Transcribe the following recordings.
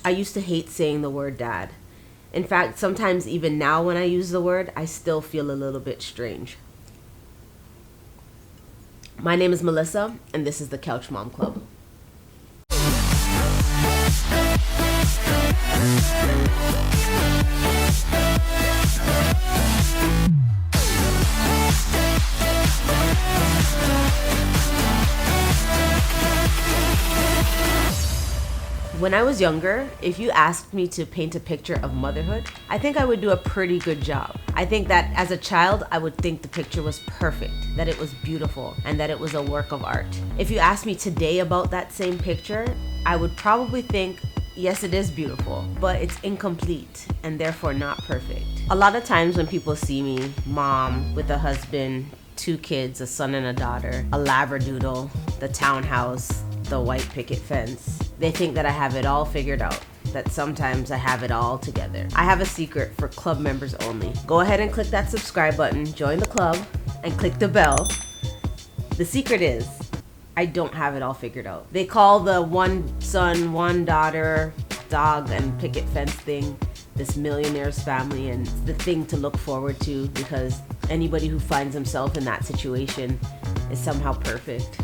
I used to hate saying the word dad. In fact, sometimes even now when I use the word, I still feel a little bit strange. My name is Melissa, and this is the Couch Mom Club. When I was younger, if you asked me to paint a picture of motherhood, I think I would do a pretty good job. I think that as a child, I would think the picture was perfect, that it was beautiful, and that it was a work of art. If you asked me today about that same picture, I would probably think, yes, it is beautiful, but it's incomplete and therefore not perfect. A lot of times when people see me, mom with a husband, 2 kids, a son and a daughter, a labradoodle, the townhouse, the white picket fence, they think that I have it all figured out, that sometimes I have it all together. I have a secret for club members only. Go ahead and click that subscribe button, join the club, and click the bell. The secret is, I don't have it all figured out. They call the one son, one daughter, dog, and picket fence thing this millionaire's family, and it's the thing to look forward to because anybody who finds himself in that situation is somehow perfect.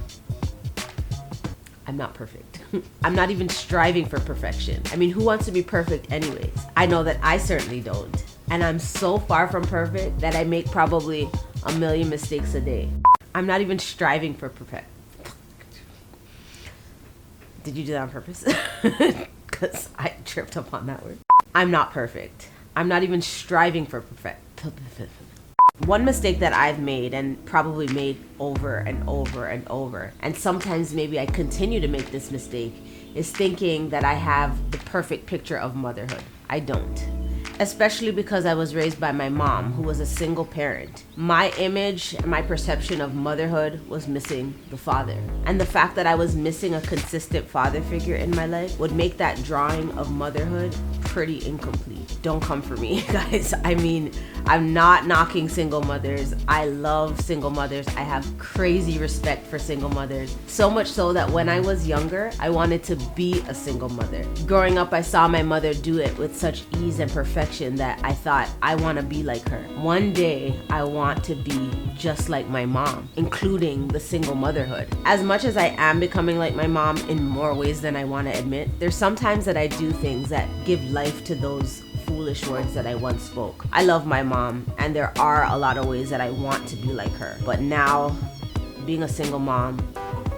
I'm not perfect. I'm not even striving for perfection. I mean, who wants to be perfect anyways? I know that I certainly don't. And I'm so far from perfect that I make probably 1 million mistakes a day. I'm not even striving for perfect. Did you do that on purpose? Because I tripped up on that word. I'm not perfect. I'm not even striving for perfect. One mistake that I've made and probably made over and over and over, and sometimes maybe I continue to make this mistake, is thinking that I have the perfect picture of motherhood. I don't. Especially because I was raised by my mom, who was a single parent. My image and my perception of motherhood was missing the father. And the fact that I was missing a consistent father figure in my life would make that drawing of motherhood pretty incomplete. Don't come for me, guys. I mean, I'm not knocking single mothers. I love single mothers. I have crazy respect for single mothers. So much so that when I was younger, I wanted to be a single mother. Growing up, I saw my mother do it with such ease and perfection that I thought, I want to be like her. One day, I want to be just like my mom, including the single motherhood. As much as I am becoming like my mom in more ways than I want to admit, there's sometimes that I do things that give life to those foolish words that I once spoke. I love my mom, and there are a lot of ways that I want to be like her. But now, being a single mom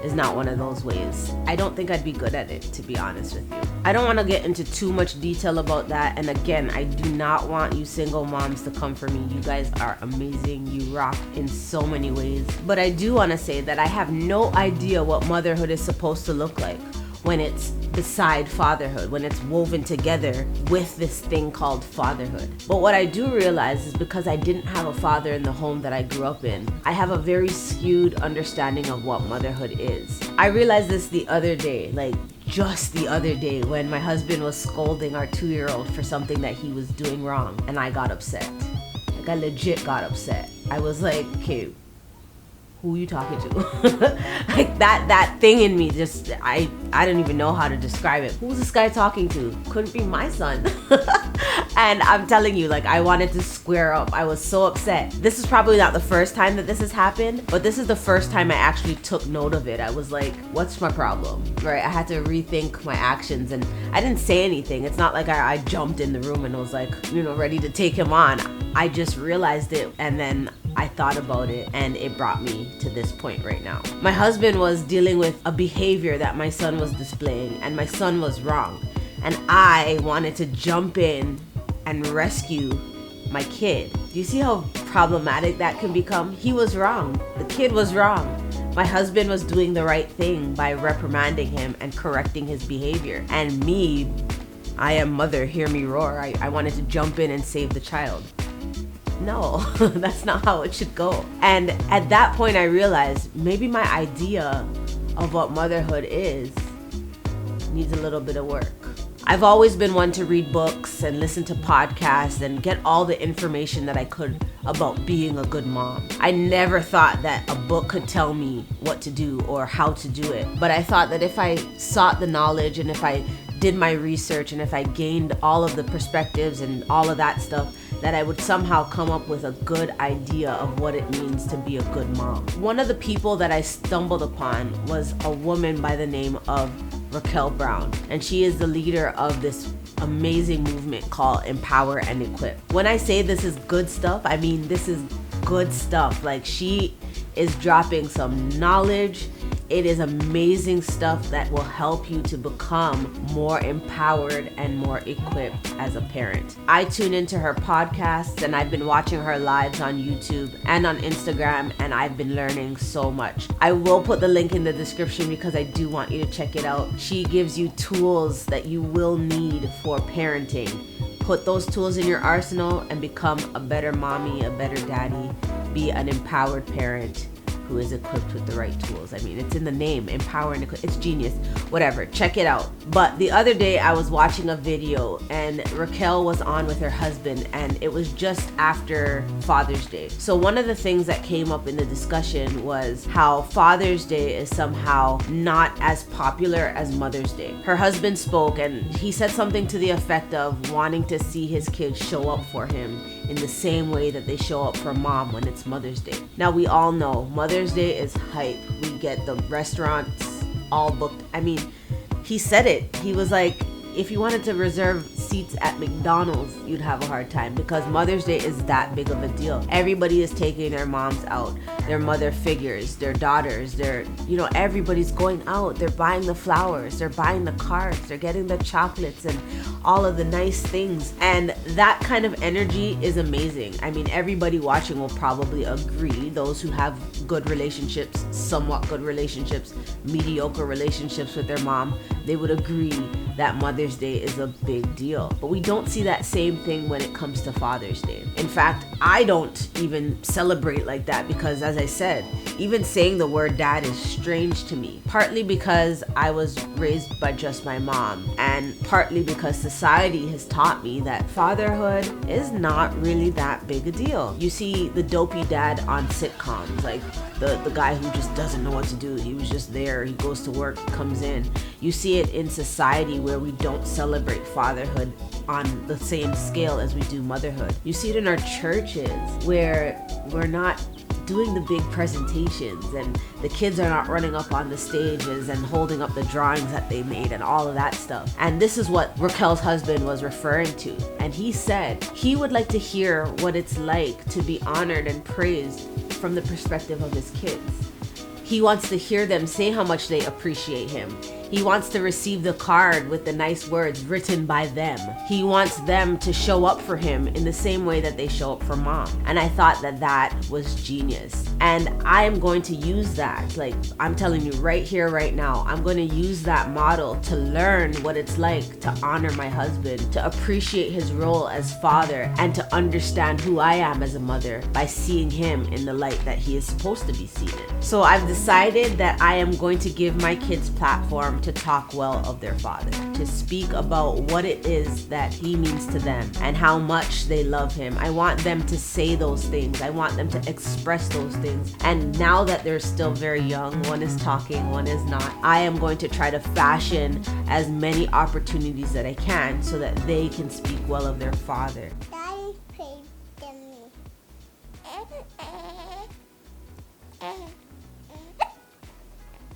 is not one of those ways. I don't think I'd be good at it, to be honest with you. I don't want to get into too much detail about that. And again, I do not want you single moms to come for me. You guys are amazing. You rock in so many ways. But I do want to say that I have no idea what motherhood is supposed to look like when it's beside fatherhood, when it's woven together with this thing called fatherhood. But what I do realize is because I didn't have a father in the home that I grew up in, I have a very skewed understanding of what motherhood is. I realized this the other day, like just the other day, when my husband was scolding our 2-year-old for something that he was doing wrong, and I got upset. Like, I legit got upset. I was like, okay, who are you talking to? Like that thing in me just, I don't even know how to describe it. Who's this guy talking to? Couldn't be my son. And I'm telling you, like, I wanted to square up. I was so upset. This is probably not the first time that this has happened, but this is the first time I actually took note of it. I was like, what's my problem? Right? I had to rethink my actions, and I didn't say anything. It's not like I jumped in the room and was like, ready to take him on. I just realized it, and then I thought about it, and it brought me to this point right now. My husband was dealing with a behavior that my son was displaying, and my son was wrong. And I wanted to jump in and rescue my kid. Do you see how problematic that can become? He was wrong. The kid was wrong. My husband was doing the right thing by reprimanding him and correcting his behavior. And me, I am mother, hear me roar. I wanted to jump in and save the child. No, that's not how it should go. And at that point, I realized maybe my idea of what motherhood is needs a little bit of work. I've always been one to read books and listen to podcasts and get all the information that I could about being a good mom. I never thought that a book could tell me what to do or how to do it. But I thought that if I sought the knowledge and if I did my research and if I gained all of the perspectives and all of that stuff, that I would somehow come up with a good idea of what it means to be a good mom. One of the people that I stumbled upon was a woman by the name of RACQUEL Brown, and she is the leader of this amazing movement called Empower and Equip. When I say this is good stuff, I mean this is good stuff. Like, she is dropping some knowledge. It is amazing stuff that will help you to become more empowered and more equipped as a parent. I tune into her podcasts and I've been watching her lives on YouTube and on Instagram, and I've been learning so much. I will put the link in the description because I do want you to check it out. She gives you tools that you will need for parenting. Put those tools in your arsenal and become a better mommy, a better daddy. Be an empowered parent who is equipped with the right tools. I mean, it's in the name, empower and equip. It's genius. Whatever, check it out. But the other day I was watching a video and RACQUEL was on with her husband, and it was just after Father's Day. So one of the things that came up in the discussion was how Father's Day is somehow not as popular as Mother's Day. Her husband spoke and he said something to the effect of wanting to see his kids show up for him in the same way that they show up for mom when it's Mother's Day. Now, we all know Mother's Day is hype. We get the restaurants all booked. I mean, he said it. He was like, if you wanted to reserve seats at McDonald's, you'd have a hard time, because Mother's Day is that big of a deal. Everybody is taking their moms out, their mother figures, their daughters, everybody's going out. They're buying the flowers, they're buying the cards, they're getting the chocolates and all of the nice things. And that kind of energy is amazing. I mean, everybody watching will probably agree. Those who have good relationships, somewhat good relationships, mediocre relationships with their mom, they would agree that Mother's Day is a big deal. But we don't see that same thing when it comes to Father's Day. In fact, I don't even celebrate like that because, as I said, even saying the word dad is strange to me. Partly because I was raised by just my mom, and partly because society has taught me that fatherhood is not really that big a deal. You see the dopey dad on sitcoms, like the guy who just doesn't know what to do. He was just there. He goes to work, comes in. You see it in society where we don't celebrate fatherhood on the same scale as we do motherhood. You see it in our churches where we're not doing the big presentations and the kids are not running up on the stages and holding up the drawings that they made and all of that stuff. And this is what RACQUEL's husband was referring to. And he said he would like to hear what it's like to be honored and praised from the perspective of his kids. He wants to hear them say how much they appreciate him. He wants to receive the card with the nice words written by them. He wants them to show up for him in the same way that they show up for mom. And I thought that that was genius. And I am going to use that. Like, I'm telling you right here, right now, I'm going to use that model to learn what it's like to honor my husband, to appreciate his role as father, and to understand who I am as a mother by seeing him in the light that he is supposed to be seen in. So I've decided that I am going to give my kids platform to talk well of their father, to speak about what it is that he means to them and how much they love him. I want them to say those things. I want them to express those things. And now that they're still very young, one is talking, one is not, I am going to try to fashion as many opportunities that I can so that they can speak well of their father. Daddy played to me.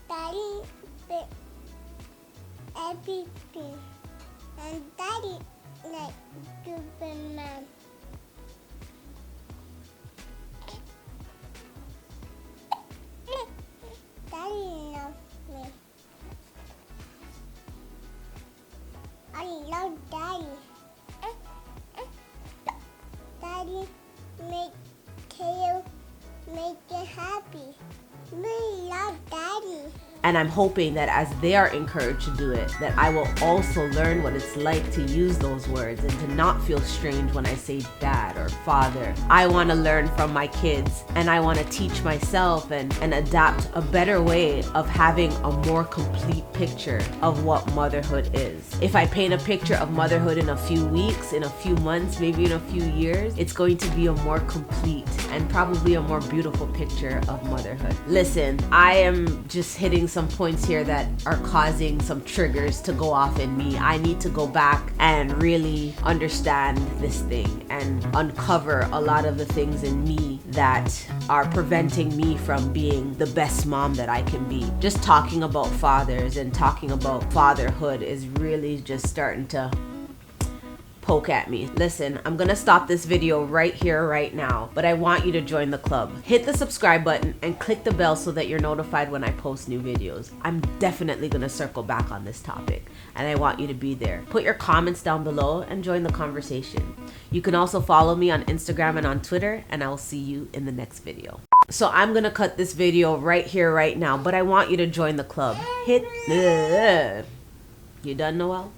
Daddy did everything, and Daddy like Superman. Daddy loves me. I love Daddy. Daddy make you happy. We love Daddy. And I'm hoping that as they are encouraged to do it, that I will also learn what it's like to use those words and to not feel strange when I say dad or father. I want to learn from my kids, and I want to teach myself and adapt a better way of having a more complete picture of what motherhood is. If I paint a picture of motherhood in a few weeks, in a few months, maybe in a few years, it's going to be a more complete and probably a more beautiful picture of motherhood. Listen, I am just hitting some points here that are causing some triggers to go off in me. I need to go back and really understand this thing and uncover a lot of the things in me that are preventing me from being the best mom that I can be. Just talking about fathers and talking about fatherhood is really just starting to poke at me. Listen, I'm gonna stop this video right here, right now, but I want you to join the club. Hit the subscribe button and click the bell so that you're notified when I post new videos. I'm definitely gonna circle back on this topic, and I want you to be there. Put your comments down below and join the conversation. You can also follow me on Instagram and on Twitter, and I will see you in the next video. So I'm gonna cut this video right here, right now, but I want you to join the club. You done, Noel?